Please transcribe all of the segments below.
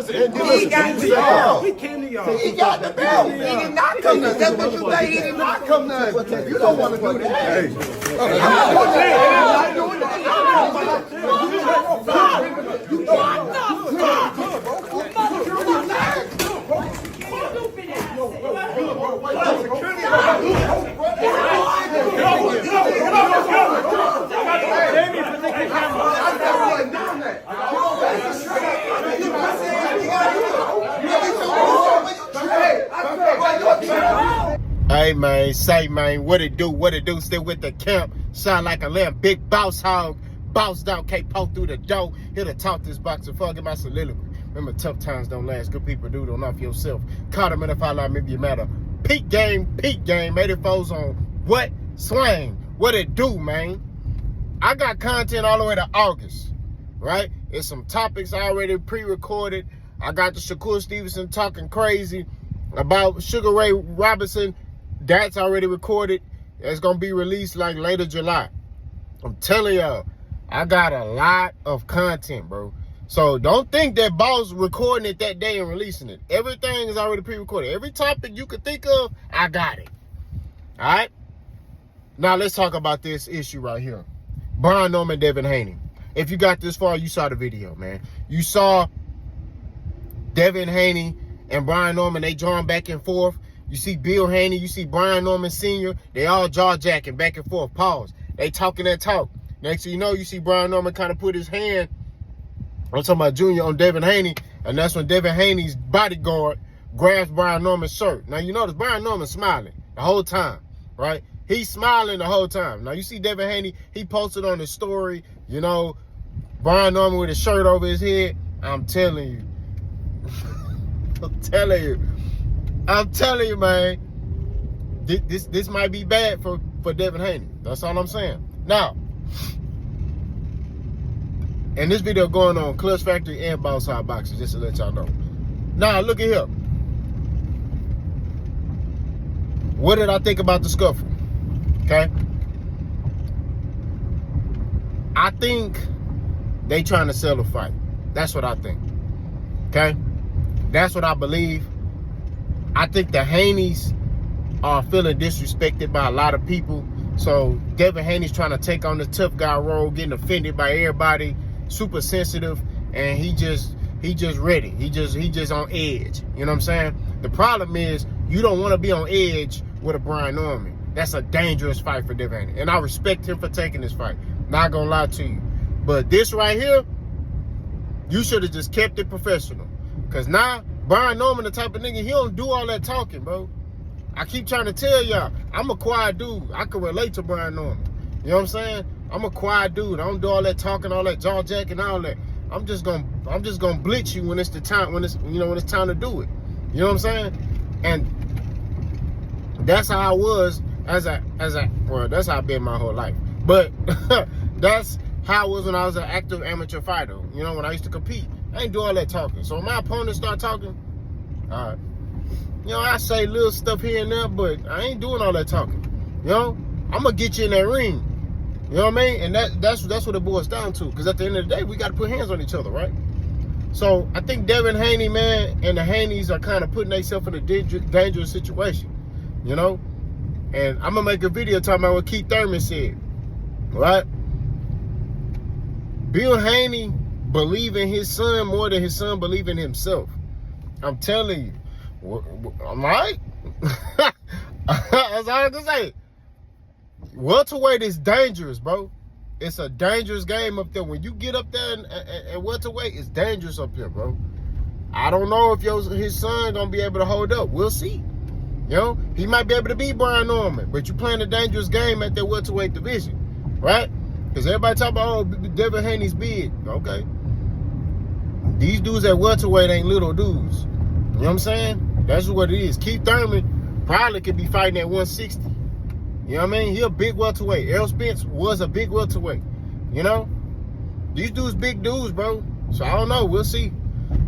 He got the belt. He came to y'all. He got the belt. He did not come to. That's what you say. He did not come to. You don't want to do that. Hey. I'm not doing that. You what the Hey man, say man, what it do, still with the camp, sound like a little big boss hog, bossed out, can't poke through the door, here to talk this box and fuck my soliloquy. Remember, tough times don't last, good people do, don't off yourself. Caught him in a foul line, maybe you matter. Peak game, 84's on what? Swing, what it do, man? I got content all the way to August, right? It's some topics I already pre-recorded. I got the Shakur Stevenson talking crazy about Sugar Ray Robinson. That's already recorded. It's going to be released like later July. I'm telling y'all, I got a lot of content, bro. So don't think that Boss recording it that day and releasing it. Everything is already pre-recorded. Every topic you could think of, I got it. All right? Now let's talk about this issue right here. Norman and Devin Haney. If you got this far, you saw the video, man. You saw Devin Haney and Brian Norman, they join back and forth. You see Bill Haney, you see Brian Norman Sr., they all jaw-jacking back and forth, pause. They talking that talk. Next thing you know, you see Brian Norman kind of put his hand, I'm talking about Junior, on Devin Haney, and that's when Devin Haney's bodyguard grabs Brian Norman's shirt. Now, you notice Brian Norman smiling the whole time, right? He's smiling the whole time. Now, you see Devin Haney, he posted on his story, you know, Brian Norman with his shirt over his head. I'm telling you. I'm telling you, man. This might be bad for Devin Haney. That's all I'm saying. Now, and this video going on Clutch Factory and Boss Hot Boxes, just to let y'all know. Now, look at here. What did I think about the scuffle? Okay. I think they trying to sell a fight. That's what I think. Okay. That's what I believe. I think the Haneys are feeling disrespected by a lot of people. So Devin Haney's trying to take on the tough guy role, getting offended by everybody, super sensitive, and he just ready. He just on edge. You know what I'm saying? The problem is you don't want to be on edge with a Brian Norman. That's a dangerous fight for Devin Haney. And I respect him for taking this fight. Not gonna lie to you. But this right here, you should have just kept it professional. Cause now Brian Norman, the type of nigga, he don't do all that talking, bro. I keep trying to tell y'all, I'm a quiet dude. I can relate to Brian Norman. You know what I'm saying? I'm a quiet dude. I don't do all that talking, all that jaw jacking, all that. I'm just gonna blitz you when it's the time, when it's time to do it. You know what I'm saying? And that's how I was well, that's how I've been my whole life. But that's how I was when I was an active amateur fighter. You know, when I used to compete. I ain't do all that talking. So when my opponents start talking, you know, I say little stuff here and there, but I ain't doing all that talking. You know, I'm gonna get you in that ring. You know what I mean? And that's what it boils down to. Because at the end of the day, we got to put hands on each other, right? So I think Devin Haney, man, and the Haneys are kind of putting themselves in a dangerous situation. You know, and I'm gonna make a video talking about what Keith Thurman said, right? Bill Haney believe in his son more than his son believe in himself. I'm telling you. I'm right. That's all I can say. Welterweight is dangerous, bro. It's a dangerous game up there. When you get up there and welterweight, it's dangerous up there, bro. I don't know if his son gonna be able to hold up. We'll see. You know, he might be able to beat Brian Norman, but you're playing a dangerous game at that welterweight division, right? Because everybody talk about, oh, Devin Haney's big. Okay. These dudes at welterweight ain't little dudes. You know what I'm saying? That's what it is. Keith Thurman probably could be fighting at 160. You know what I mean? He a big welterweight. Errol Spence was a big welterweight. You know? These dudes big dudes, bro. So I don't know. We'll see.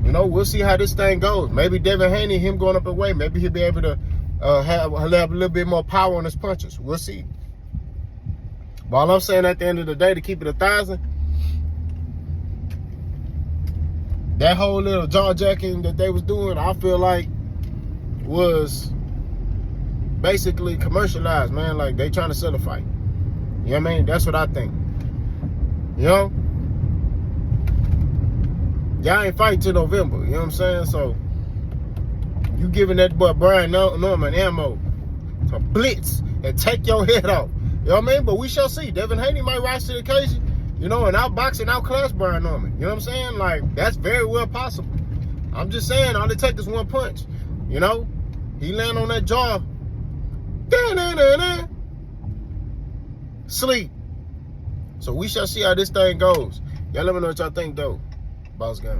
You know, we'll see how this thing goes. Maybe Devin Haney, him going up a way, maybe he'll be able to have a little bit more power on his punches. We'll see. But all I'm saying at the end of the day, to keep it 1,000, that whole little jaw jacking that they was doing, I feel like was basically commercialized, man. Like they trying to sell a fight. You know what I mean? That's what I think. You know? Y'all ain't fighting till November, you know what I'm saying? So you giving that boy Brian Norman ammo to blitz and take your head off. You know what I mean? But we shall see. Devin Haney might rise to the occasion, you know, and outbox and outclass Brian Norman. You know what I'm saying? Like, that's very well possible. I'm just saying, all it takes is one punch. You know? He land on that jaw. Sleep. So we shall see how this thing goes. Y'all let me know what y'all think, though. Boss Gun.